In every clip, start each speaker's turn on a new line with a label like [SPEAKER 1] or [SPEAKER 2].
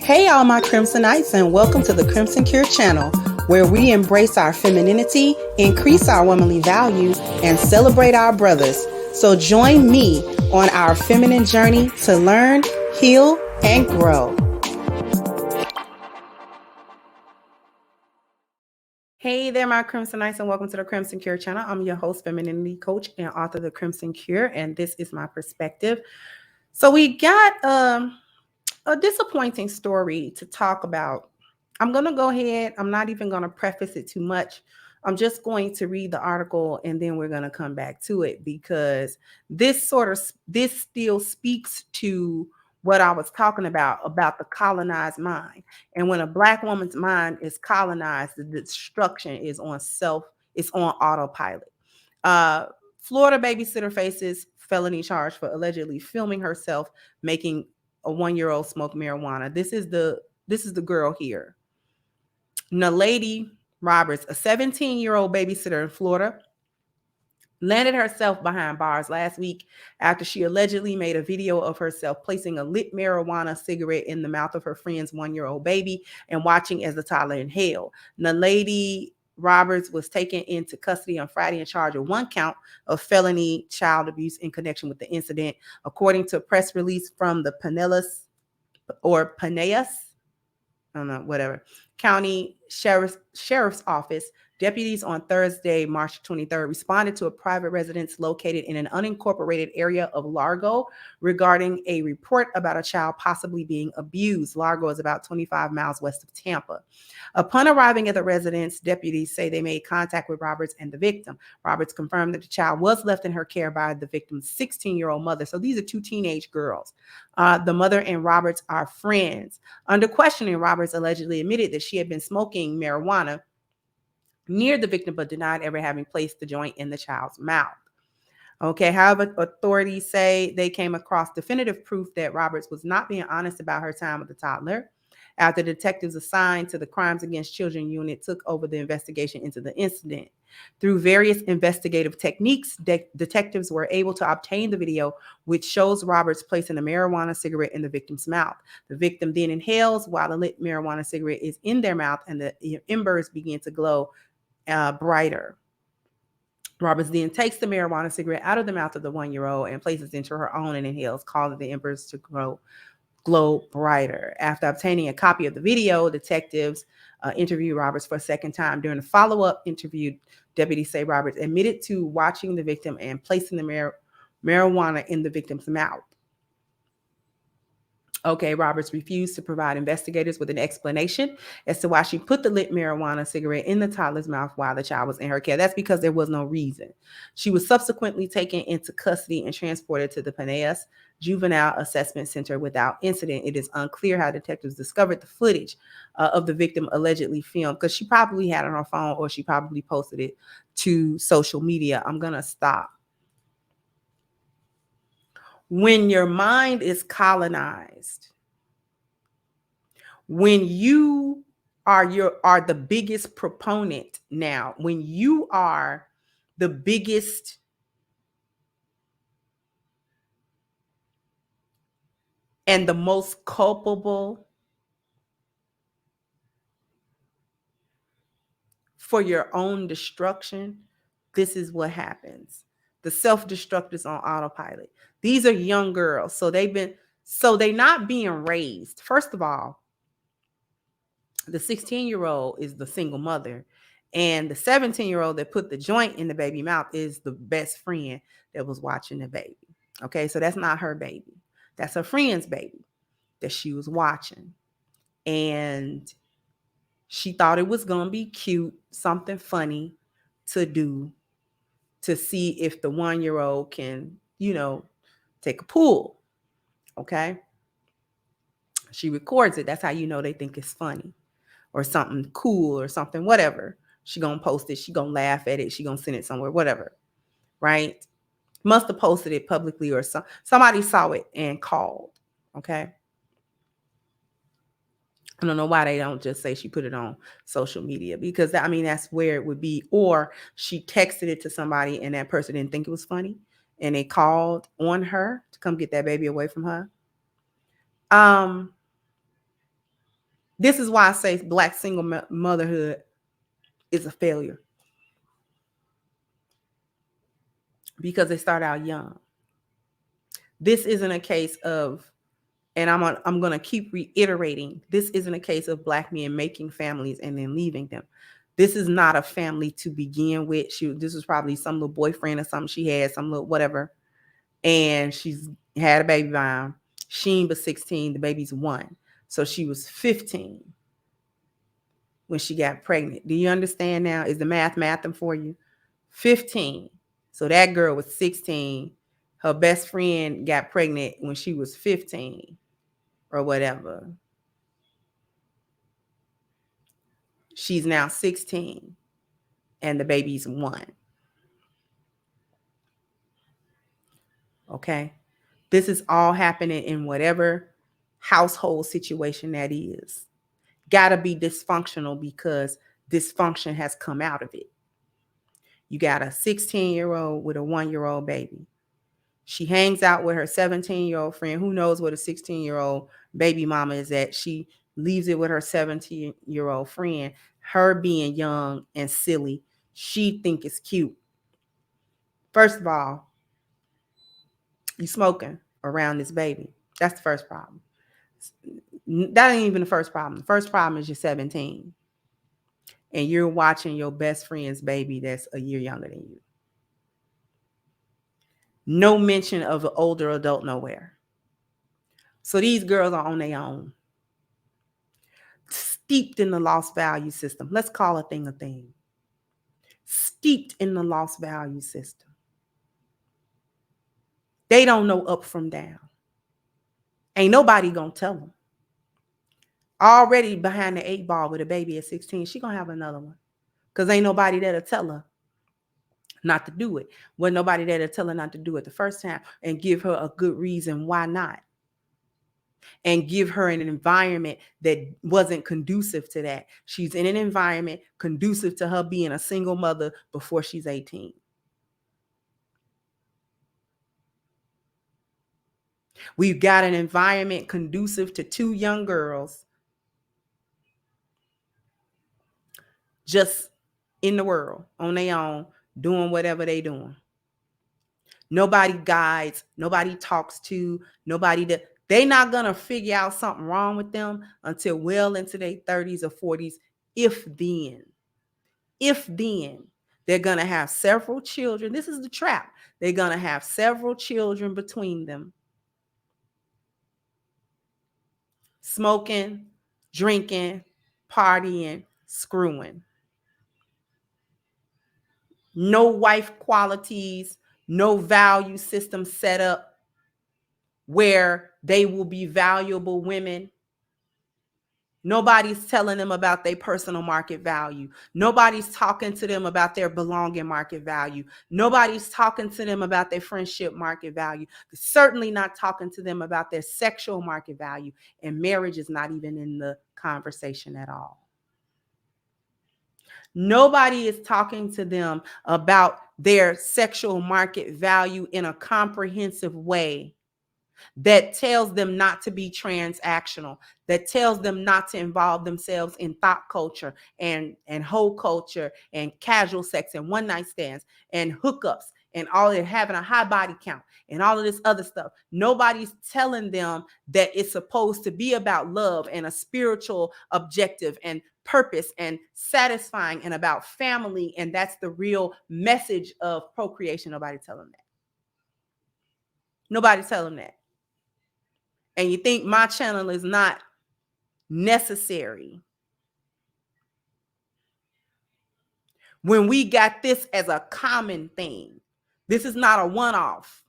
[SPEAKER 1] Hey, all my Crimsonites, and welcome to the Crimson Cure channel, where we embrace our femininity, increase our womanly value, and celebrate our brothers. So join me on our feminine journey to learn, heal, and grow. Hey there, my Crimsonites, and welcome to the Crimson Cure channel. I'm your host, femininity coach, and author of The Crimson Cure, and this is my perspective. So we got a disappointing story to talk about. I'm going to go ahead. I'm not even going to preface it too much. I'm just going to read the article and then we're going to come back to it, because this still speaks to what I was talking about the colonized mind. And when a Black woman's mind is colonized, the destruction is it's on autopilot. Florida babysitter faces felony charge for allegedly filming herself making a 1-year-old smoke marijuana. This is the girl here. Nalady Roberts, a 17-year-old babysitter in Florida, landed herself behind bars last week after she allegedly made a video of herself placing a lit marijuana cigarette in the mouth of her friend's 1-year-old baby and watching as the toddler inhaled. Nalady Roberts was taken into custody on Friday and charged with 1 count of felony child abuse in connection with the incident, according to a press release from the Pinellas County Sheriff's Office. Deputies on Thursday, March 23rd, responded to a private residence located in an unincorporated area of Largo regarding a report about a child possibly being abused. Largo is about 25 miles west of Tampa. Upon arriving at the residence, deputies say they made contact with Roberts and the victim. Roberts confirmed that the child was left in her care by the victim's 16-year-old mother. So these are 2 teenage girls. The mother and Roberts are friends. Under questioning, Roberts allegedly admitted that she had been smoking marijuana near the victim, but denied ever having placed the joint in the child's mouth. Okay, however, authorities say they came across definitive proof that Roberts was not being honest about her time with the toddler. After detectives assigned to the Crimes Against Children unit took over the investigation into the incident. Through various investigative techniques, detectives were able to obtain the video, which shows Roberts placing a marijuana cigarette in the victim's mouth. The victim then inhales while the lit marijuana cigarette is in their mouth, and the embers begin to glow brighter. Roberts then takes the marijuana cigarette out of the mouth of the 1-year-old and places it into her own and inhales, causing the embers to glow brighter. After obtaining a copy of the video, detectives interviewed Roberts for a second time. During a follow-up interview, deputies say Roberts admitted to watching the victim and placing the marijuana in the victim's mouth. Okay, Roberts refused to provide investigators with an explanation as to why she put the lit marijuana cigarette in the toddler's mouth while the child was in her care. That's because there was no reason. She was subsequently taken into custody and transported to the Pinellas Juvenile Assessment Center without incident. It is unclear how detectives discovered the footage of the victim allegedly filmed, because she probably had it on her phone or she probably posted it to social media. I'm going to stop. When your mind is colonized, when you are the biggest proponent now, when you are the biggest and the most culpable for your own destruction, this is what happens. The self-destruct is on autopilot. These are young girls, so they're not being raised. First of all, the 16-year-old is the single mother, and the 17-year-old that put the joint in the baby mouth is the best friend that was watching the baby. Okay, so that's not her baby. That's her friend's baby that she was watching. And she thought it was going to be cute, something funny to do, to see if the 1-year-old can, take a pull. Okay. She records it. That's how you know they think it's funny or something cool or something, whatever. She going to post it. She going to laugh at it. She going to send it somewhere, whatever. Right. Must have posted it publicly, or somebody saw it and called. Okay. I don't know why they don't just say she put it on social media, because that's where it would be. Or she texted it to somebody and that person didn't think it was funny and they called on her to come get that baby away from her. This is why I say Black single motherhood is a failure, because they start out young. This isn't a case of, and I'm going to keep reiterating, this isn't a case of Black men making families and then leaving them. This is not a family to begin with. This was probably some little boyfriend or something she had, some little whatever, and she's had a baby by him. She was 16, the baby's 1. So she was 15 when she got pregnant. Do you understand now? Is the mathing for you? 15. So that girl was 16. Her best friend got pregnant when she was 15 or whatever. She's now 16 and the baby's 1. Okay? This is all happening in whatever household situation that is. Gotta be dysfunctional because dysfunction has come out of it. You got a 16-year-old with a 1-year-old baby. She hangs out with her 17-year-old friend. Who knows what a 16-year-old baby mama is at? She leaves it with her 17-year-old friend. Her being young and silly, she think it's cute. First of all, you smoking around this baby. That's the first problem. That ain't even the first problem. The first problem is you're 17 and you're watching your best friend's baby that's a year younger than you. No mention of an older adult nowhere. So these girls are on their own, steeped in the lost value system. Let's call a thing a thing. Steeped in the lost value system. They don't know up from down. Ain't nobody gonna tell them. Already behind the 8 ball with a baby at 16, she gonna have another one. Because ain't nobody there to tell her not to do it. Wasn't nobody there to tell her not to do it the first time and give her a good reason why not. And give her an environment that wasn't conducive to that. She's in an environment conducive to her being a single mother before she's 18. We've got an environment conducive to 2 young girls just in the world on their own, doing whatever they doing. Nobody guides, nobody talks to, they not gonna figure out something wrong with them until well into their 30s or 40s, if then. If then. They're gonna have several children. This is the trap. They're gonna have several children between them. Smoking, drinking, partying, screwing. No wife qualities, no value system set up where they will be valuable women. Nobody's telling them about their personal market value. Nobody's talking to them about their belonging market value. Nobody's talking to them about their friendship market value. They're certainly not talking to them about their sexual market value. And marriage is not even in the conversation at all. Nobody is talking to them about their sexual market value in a comprehensive way that tells them not to be transactional, that tells them not to involve themselves in thought culture and hoe culture and casual sex and one night stands and hookups and all that, having a high body count and all of this other stuff. Nobody's telling them that it's supposed to be about love and a spiritual objective and purpose and satisfying and about family. And that's the real message of procreation. Nobody tell them that. Nobody tell them that. And you think my channel is not necessary when we got this as a common thing. This is not a one-off.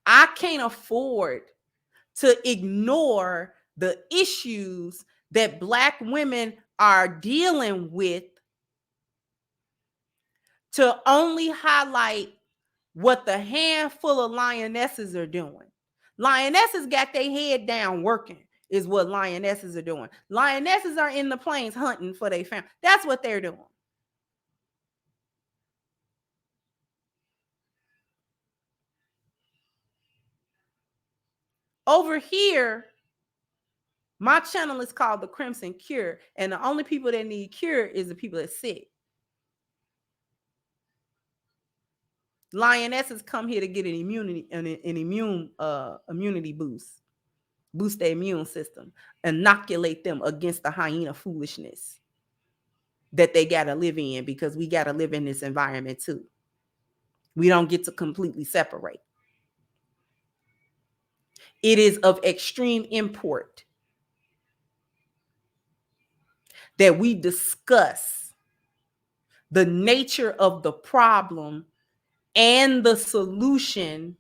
[SPEAKER 1] I can't afford to ignore the issues that Black women are dealing with to only highlight what the handful of lionesses are doing. Lionesses got their head down working, is what lionesses are doing. Lionesses are in the plains hunting for their family. That's what they're doing. Over here, My channel is called The Crimson Cure, and the only people that need cure is the people that's sick. Lionesses come here to get an immunity boost their immune system, inoculate them against the hyena foolishness that they got to live in, because we got to live in this environment too. We don't get to completely separate. It is of extreme import that we discuss the nature of the problem and the solution,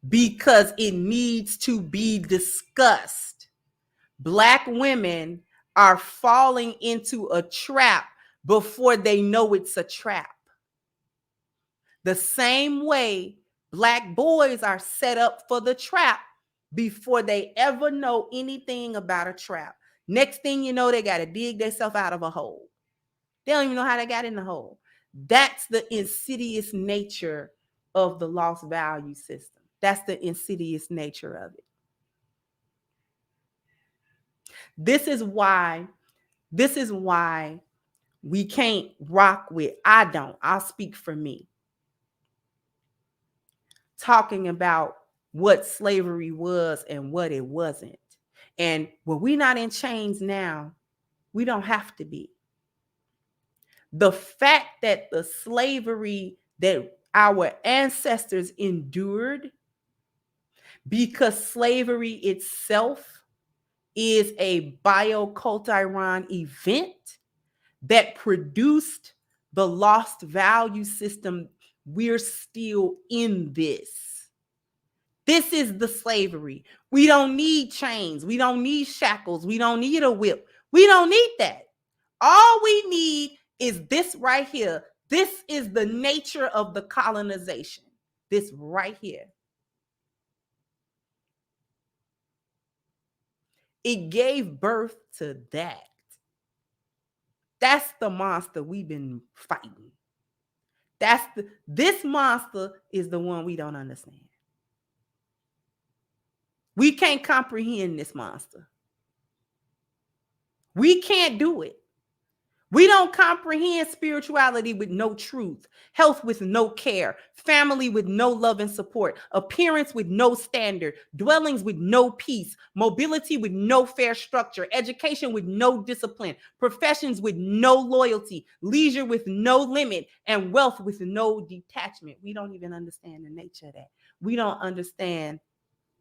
[SPEAKER 1] because it needs to be discussed. Black women are falling into a trap before they know it's a trap. The same way Black boys are set up for the trap before they ever know anything about a trap. Next thing you know, they got to dig themselves out of a hole. They don't even know how they got in the hole. That's the insidious nature of the lost value system. That's the insidious nature of it. This is why we can't rock with, I'll speak for me, talking about what slavery was and what it wasn't. And when we're not in chains now, we don't have to be. The fact that the slavery that our ancestors endured, because slavery itself is a biocultural event that produced the lost value system, we're still in this. This is the slavery. We don't need chains. We don't need shackles. We don't need a whip. We don't need that. All we need is this right here. This is the nature of the colonization. This right here. It gave birth to that. That's the monster we've been fighting. This monster is the one we don't understand. We can't comprehend this monster. We can't do it. We don't comprehend spirituality with no truth, health with no care, family with no love and support, appearance with no standard, dwellings with no peace, mobility with no fair structure, education with no discipline, professions with no loyalty, leisure with no limit, and wealth with no detachment. We don't even understand the nature of that. We don't understand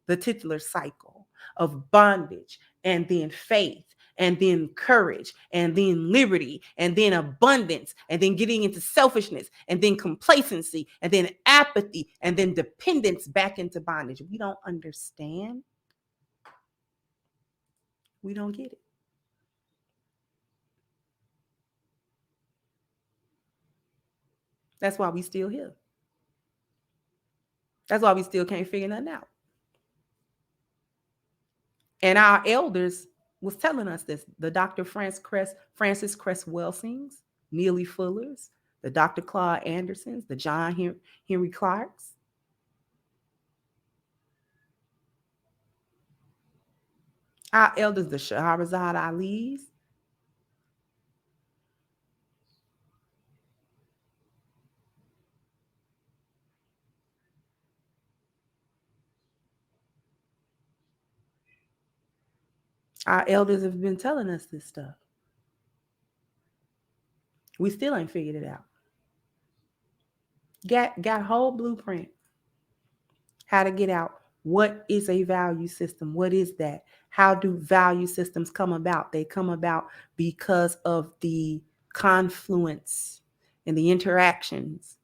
[SPEAKER 1] the titular cycle of bondage, and then faith, and then courage, and then liberty, and then abundance, and then getting into selfishness, and then complacency, and then apathy, and then dependence back into bondage. We don't understand. We don't get it. That's why we still here. That's why we still can't figure nothing out. And our elders was telling us this. The Dr. Francis Cress Welsings, Neely Fullers, the Dr. Claude Andersons, the John Henry Clarks. Our elders, the Shahrazad Ali's. Our elders have been telling us this stuff. We still ain't figured it out. Got a whole blueprint how to get out. What is a value system? What is that? How do value systems come about? They come about because of the confluence and the interactions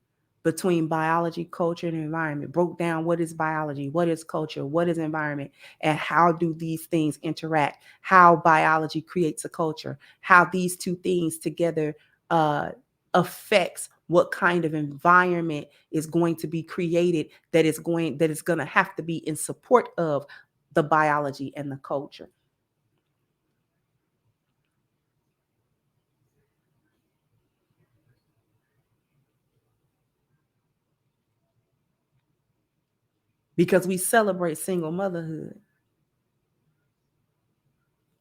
[SPEAKER 1] between biology, culture, and environment. Broke down what is biology, what is culture, what is environment, and how do these things interact, how biology creates a culture, how these two things together affects what kind of environment is going to be created that is going to have to be in support of the biology and the culture. Because we celebrate single motherhood.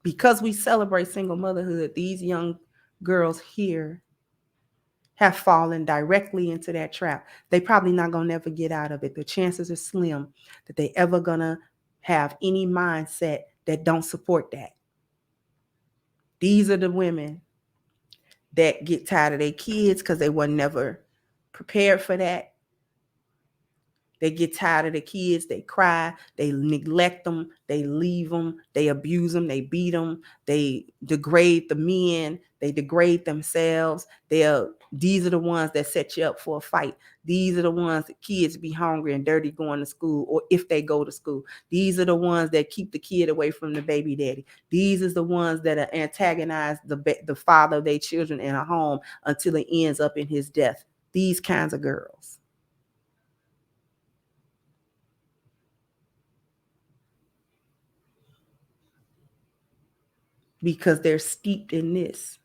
[SPEAKER 1] Because we celebrate single motherhood, these young girls here have fallen directly into that trap. They probably not gonna never get out of it. The chances are slim that they ever gonna have any mindset that don't support that. These are the women that get tired of their kids because they were never prepared for that. They get tired of the kids. They cry. They neglect them. They leave them. They abuse them. They beat them. They degrade the men. They degrade themselves. These are the ones that set you up for a fight. These are the ones that kids be hungry and dirty going to school, or if they go to school. These are the ones that keep the kid away from the baby daddy. These are the ones that antagonize the father of their children in a home until it ends up in his death. These kinds of girls. Because they're steeped in this.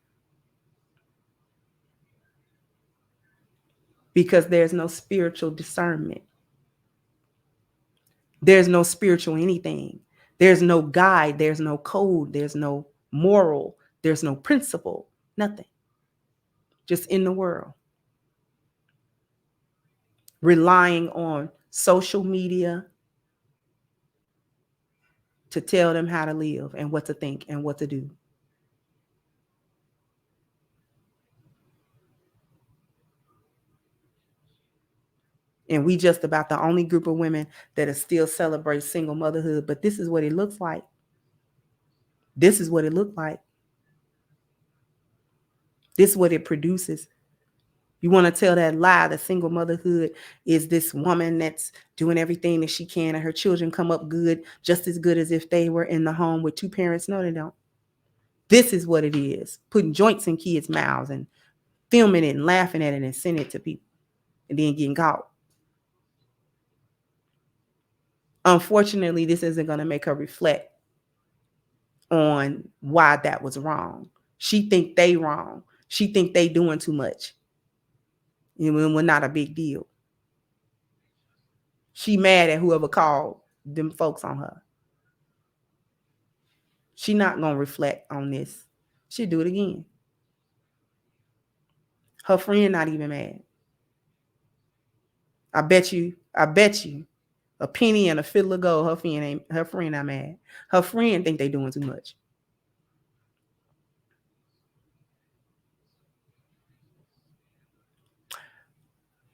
[SPEAKER 1] Because there's no spiritual discernment. There's no spiritual anything. There's no guide. There's no code. There's no moral. There's no principle. Nothing. Just in the world. Relying on social media to tell them how to live and what to think and what to do. And we just about the only group of women that are still celebrate single motherhood. But this is what it looks like. This is what it looked like. This is what it produces. You want to tell that lie that single motherhood is this woman that's doing everything that she can and her children come up good, just as good as if they were in the home with two parents. No, they don't. This is what it is. Putting joints in kids' mouths and filming it and laughing at it and sending it to people and then getting caught. Unfortunately, this isn't going to make her reflect on why that was wrong. She think they wrong. She think they doing too much. And we're not a big deal. She mad at whoever called them folks on her. She not going to reflect on this. She'll do it again. Her friend not even mad. I bet you, a penny and a fiddle of gold, her friend not mad. Her friend think they doing too much.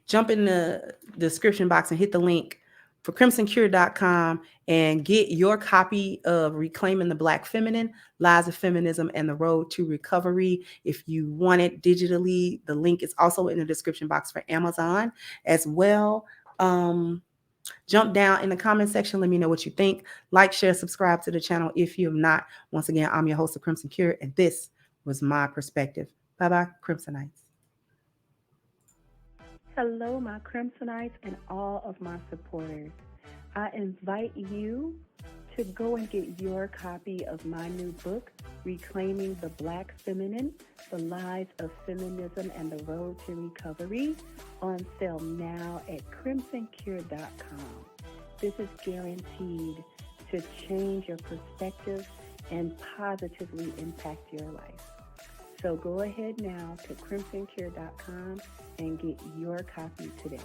[SPEAKER 1] Jump in the description box and hit the link for crimsoncure.com and get your copy of Reclaiming the Black Feminine, Lies of Feminism and the Road to Recovery. If you want it digitally, the link is also in the description box for Amazon as well. Jump down in the comment section. Let me know what you think. Like, share, subscribe to the channel if you have not. Once again, I'm your host of Crimson Cure, and this was my perspective. Bye-bye, Crimsonites.
[SPEAKER 2] Hello, my Crimsonites and all of my supporters. I invite you to go and get your copy of my new book, Reclaiming the Black Feminine, The Lies of Feminism and the Road to Recovery, on sale now at crimsoncure.com. This is guaranteed to change your perspective and positively impact your life. So go ahead now to crimsoncure.com and get your copy today.